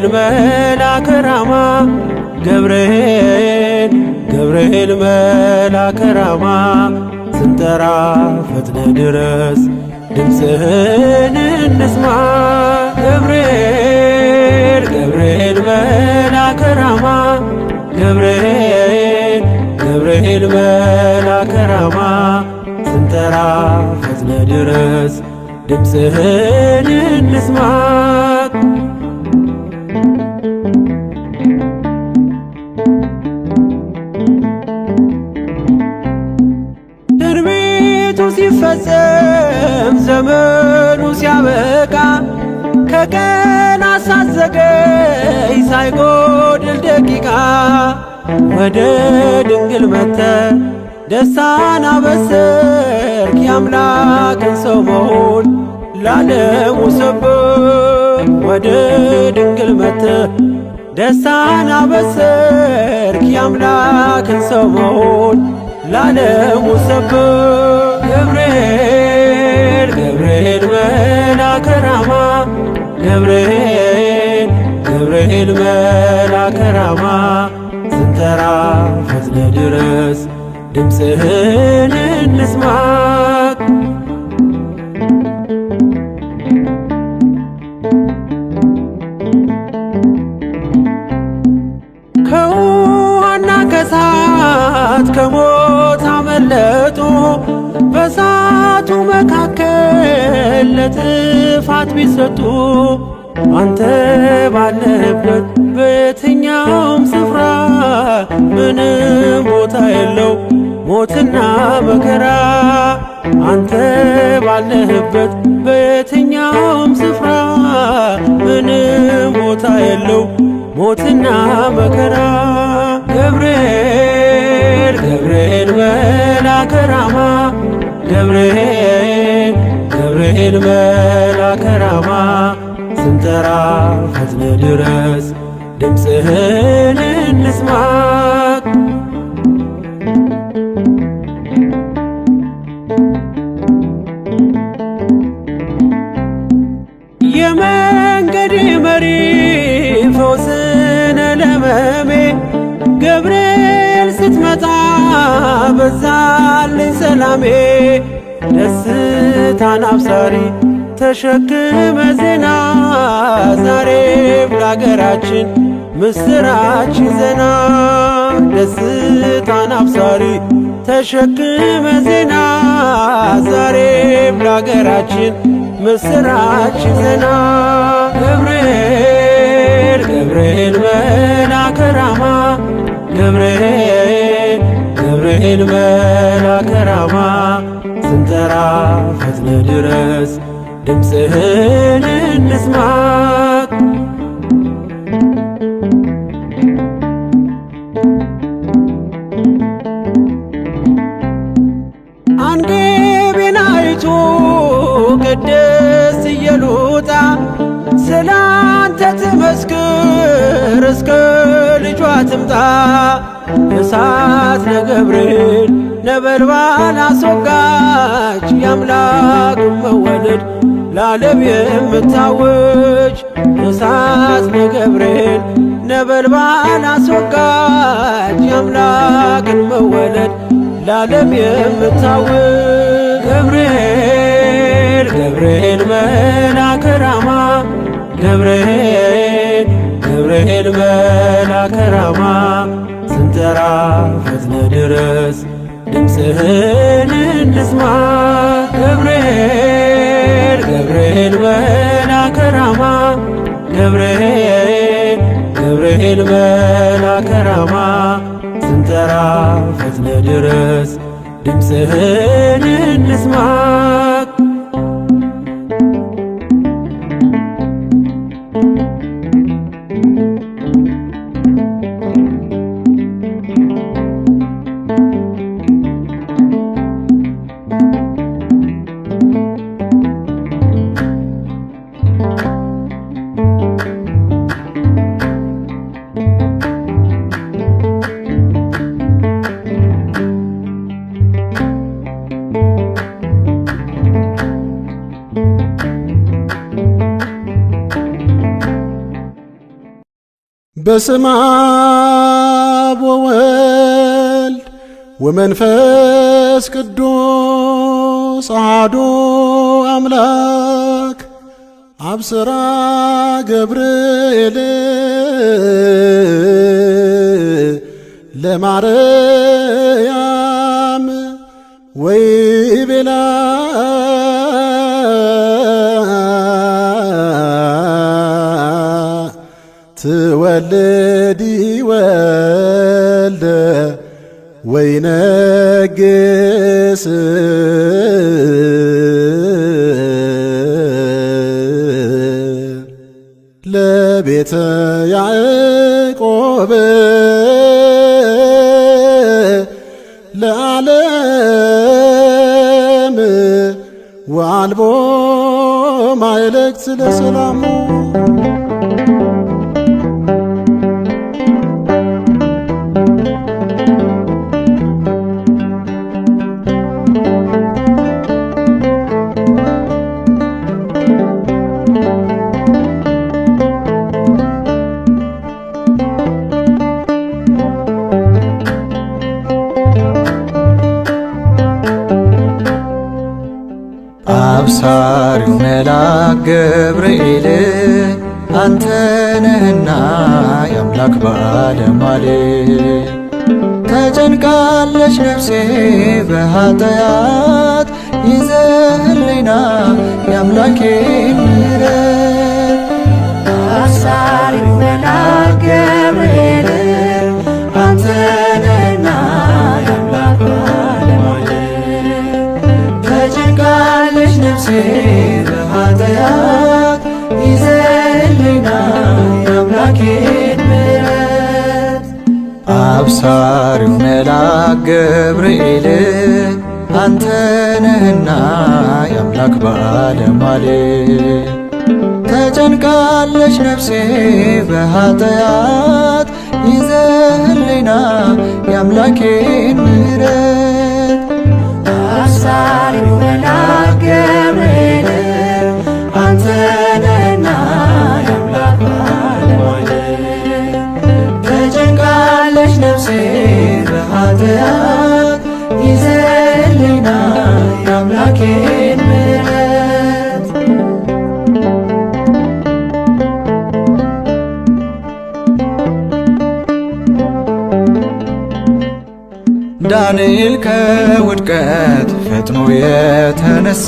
ገብርኤል መልአከ ራማ ገብርኤል መልአከ ራማ ስንጠራ ፈጥነ ድረስ ድምፅህን እንስማ ገብርኤል መልአከ ራማ ገብርኤል መልአከ ራማ ስንጠራ ፈጥነ ድረስ ድምፅህን እንስማ ትንቢቱ ሲፈጸም ዘመኑ ሲያበቃ ከቀናት ሳትዘገይ ሳይጎድል ደቂቃ ወደ ድንግል መጥተህ ደስታን አበሰርክ የአምላክን ሰው መሆን ለዓለሙ ሰበክ ወደ ድንግል መጥተህ ደስታን አበሰርክ የአምላክን ሰው መሆን ለዓለሙ ሰበክ ገብርኤል መልአከ ራማ ገብርኤል መልአከ ራማ ስንጠራ ፈጥነ ድረስ ድምፅህን እንስማ ከውሃና ከእሳት ከሞት አመለጡ በእሳቱ መካከል ለጥፋት ቢሰጡ አንተ ባለህበት በየትኛውም ስፍራ ምንም ቦታ የለው ሞትና መከራ አንተ ባለህበት በየትኛውም ስፍራ ምንም ቦታ የለው ሞትና መከራ ገብርኤል መልአከ ራማ ገብርኤል መልአከ ራማ ስንጠራ ፈጥነ ድረስ ድምፅህን እንስማ የመንገዴ መሪ ፈውስነ ለሕመሜ ገብርኤል ስትመጣ በዛልኝ ሰላሜ ደስታን አብሳሪ ተሸክመ ዜና ዛሬም ለአገራችን ምስራች ይዘና ደስታን አብሳሪ ተሸክመ ዜና ዛሬም ለአገራችን ምስራች ይዘና ገብርኤል መልአከ ራማ ገብርኤል መልአከ ራማ ስንጠራ ፈጥነ ድረስ ድምፅህን እንስማ አንገቤን አይቶ ቅድስት ኢየሉጣ ስላንተ ትመስክር እስከ ልጇ ትምጣ እሳት ነገብርኤል ነበልባል አስወጋች የአምላክን መወለድ ለዓለም የምታውጅ እሳት ነገብርኤል ነበልባል አስወጋች የአምላክን መወለድ ለዓለም የምታውጅ ገብርኤል መልአከ ራማ ገብርኤል መልአከ ራማ ስንጠራ ፈጥነ ድረስ ድምፅህን እንስማ ገብርኤል መልአከ ራማ ገብርኤል መልአከ ራማ ስንጠራ ፈጥነ ድረስ ድምፅህን እንስማ በስመ አብ ወወልድ ወመንፈስ ቅዱስ አሐዱ አምላክ አብስራ ገብርኤል ለማርያም ወይቤላ ትወልዲ ወልደ ወይነግስ ለቤተ ያዕቆብ ለዓለም ወአልቦ ማይለክት ለሰላሙ አብሳሪው መልአክ ገብርኤል አንተ ነህና የአምላክ ባለሟል። ተጨንቃለች ነፍሴ በኃጢአት ይዘህልኝና የአምላኬን ምሕረት። አብሳሪው መልአክ ገብርኤል አንተ ነህና የአምላክ ባለሟል። ተጨንቃለች ነፍሴ በኃጢአት ይዘህልኝና የአምላኬን ምሕረት። አብሳሪው መልአክ ገብርኤል አንተ ነህና የአምላክ ባለሟል። ተጨንቃለች ነፍሴ በኃጢአት ይዘህልኝና የአምላኬን ምሕረት። አብሳሪው መልአክ ገብርኤል አንተ ነህና የአምላክ ባለሟል። ተጨንቃለች ነፍሴ በኃጢአት ይዘህልኝና የአምላኬን ምሕረት። ዳንኤል ከውድቀት ፈጥኖ የተነሳው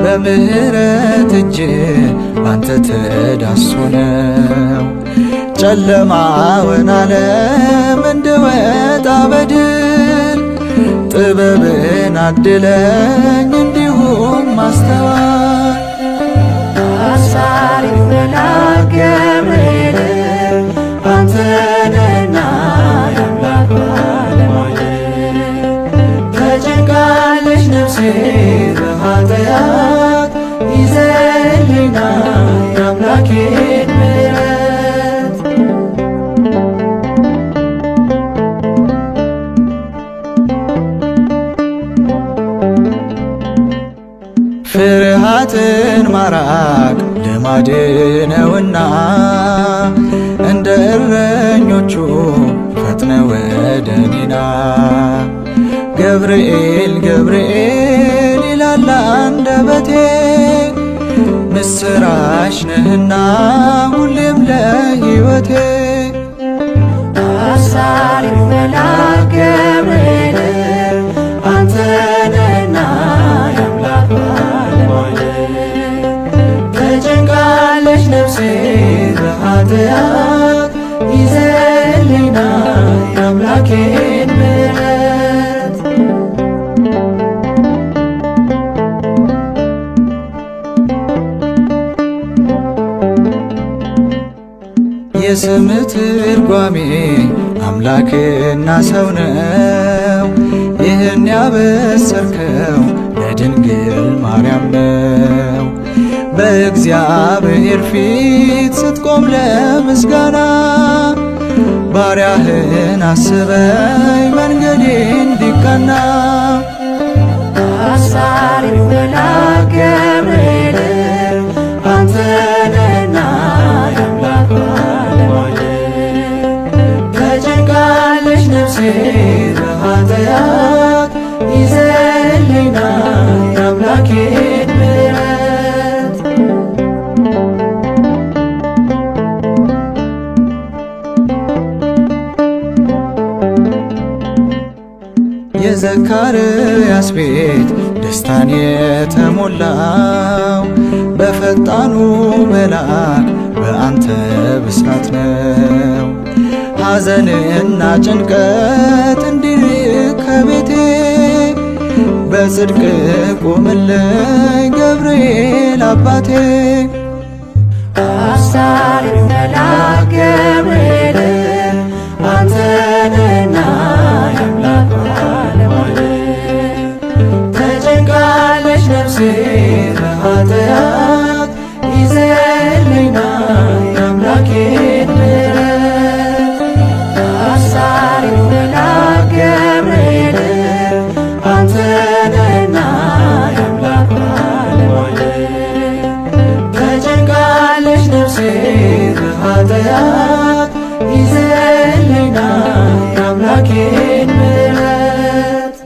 በምሕረት እጅ ባንተ ተዳሶ ነው። ጨለማውን ዓለም እንድወጣ በድል ጥበብን አድለኝ እንዲሁም ማስተዋል። አብሳሪው መልአክ ገብርኤል አንተ ነህና የአምላክ ባለሟል። ተጨንቃለች ነፍሴ በኃጢአት ይዘህልኝና የአምላኬን ምሕረት። ፍርሃትን ማራቅ ልማድ ነውና እንደ እረኞቹ ፈጥነ ወደ እኔና ገብርኤል ገብርኤል ይላል አንደበቴ ምስራች ነህና ሁሌም ለሕይወቴ። አብሳሪው መልአክ ገብርኤል አንተ ነህና የአምላክ ባለሟል። ተጨንቃለች ነፍሴ በኃጢአት ይዘህልኝና የአምላኬን ምሕረት። የስም ትርጓሜ አምላክና ሰው ነው። ይህን ያበሰርከው ለድንግል ማርያም ነው። በእግዚአብሔር ፊት ስትቆም ለምስጋና ባሪያህን አስበኝ መንገዴ እንዲቀና። አብሳሪው መልአክ ገብርኤል አንተ ነህና የአምላክ ባለሟል። በዘካርያስ ቤት ደስታን የተሞላው በፈጣኑ መልአክ በአንተ ብስራት ነው። ሐዘንና ጭንቀት እንዲርቅ ከቤቴ በጽድቅ ቁምልኝ ገብርኤል አባቴ። አሳሪው መልአክ ገብርኤል አንተ ነህና የአምላክ ባለሟል። ተጨንቃለች ነፍሴ በኃጢአት ይዘህልኝና የአምላኬን ምሕረት። አሳሪው መልአክ ገብርኤል አንተ ነህና የአምላክ ባለሟል። ተጨንቃለች ነፍሴ በኃጢአት ይዘህልኝና የአምላኬን ምሕረት።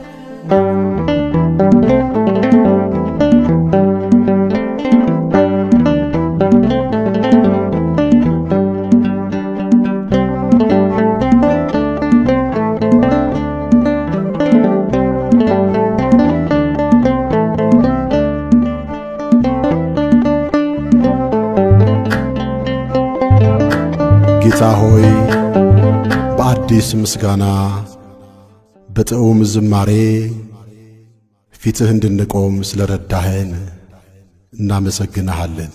ጌታ ሆይ በአዲስ ምስጋና በጥዑም ዝማሬ ፊትህ እንድንቆም ስለ ረዳኸን እናመሰግንሃለን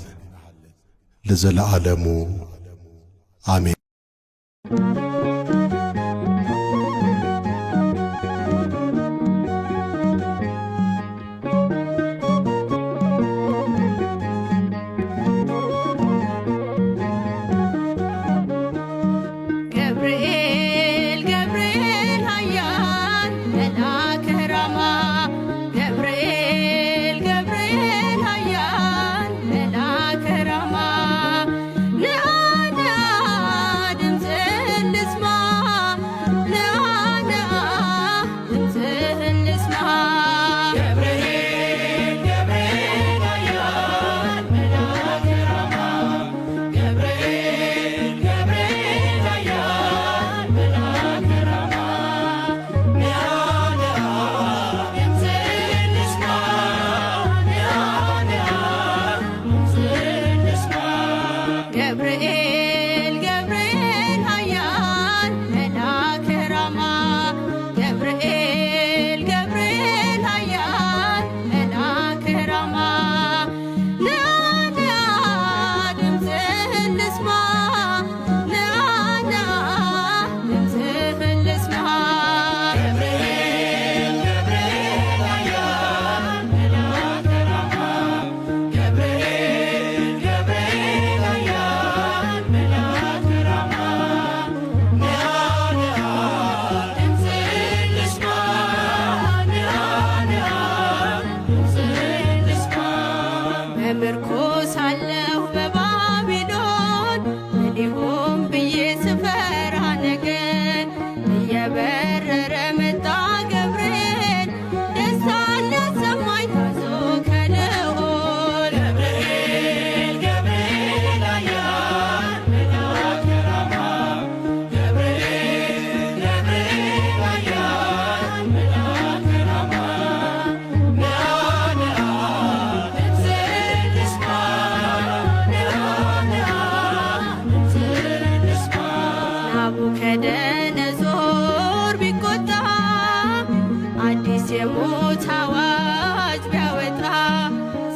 ለዘለዓለሙ አሜን። ገብርኤል ገብርኤል ኃያል መልአከ ራማ ገብርኤል ገብርኤል ኃያል መልአከ ራማ ነአ ነአ ድምፅህን ልስማ ነአ ነአ ድምፅህን ልስማ ገብርኤል ገብርኤል ኃያል መልአከ ራማ ገብርኤል ገብርኤል ኃያል መልአከ ራማ ነአ ነአ ድምፅህን ልስማ ነአ ነአ ድምፅህን ልስማ ገብርኤል ገብርኤል ኃያል መልአከ ራማ ገብርኤል ገብርኤል ኃያል መልአከ ራማ ነአ ነአ ድምፅህን ልስማ ነአ ነአ ድምፅህን ልስማ ገብርኤል ገብርኤል ኃያል መልአከ ራማ ገብርኤል ገብርኤል ኃያል መልአከ ራማ ነአ ነአ ድምፅህን ልስማ ነአ ነአ ድምፅህን ልስማ በምርኮ ሳለሁ በባቢሎን ምን ይሆን ብዬ ስፈራ ነገን እየበረረ መጣ ገብርኤል ደስታን ሊያሰማኝ ታዞ ከልዑል ገብርኤል ገብርኤል ኃያል መልአከ ራማ ገብርኤል ገብርኤል ኃያል መልአከ ራማ ነአ ነአ ድምፅህን ልስማ ነአ ነአ ድምፅህን ልስማ ናቡከደነዞር ቢቆጣ አዲስ የሞት አዋጅ ቢያወጣ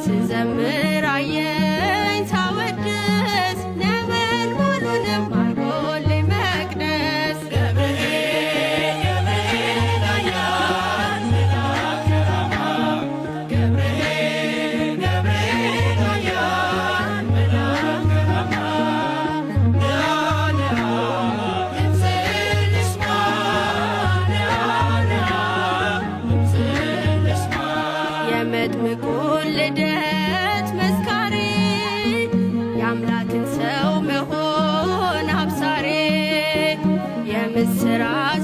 ስዘምር አየኝ ሳወድስ ነበልባሉንም አድርጎልኝ መቅደስ ገብርኤል ገብርኤል ኃያል መልአከ ራማ ገብርኤል ገብርኤል ኃያል መልአከ ራማ ነአ ነአ ድምፅህን ልስማ ነአ ነአ ድምፅህን ልስማ የመጥምቁን ልደት መስካሪ የአምላክን ሰው መሆን አብሳሪ የምስራች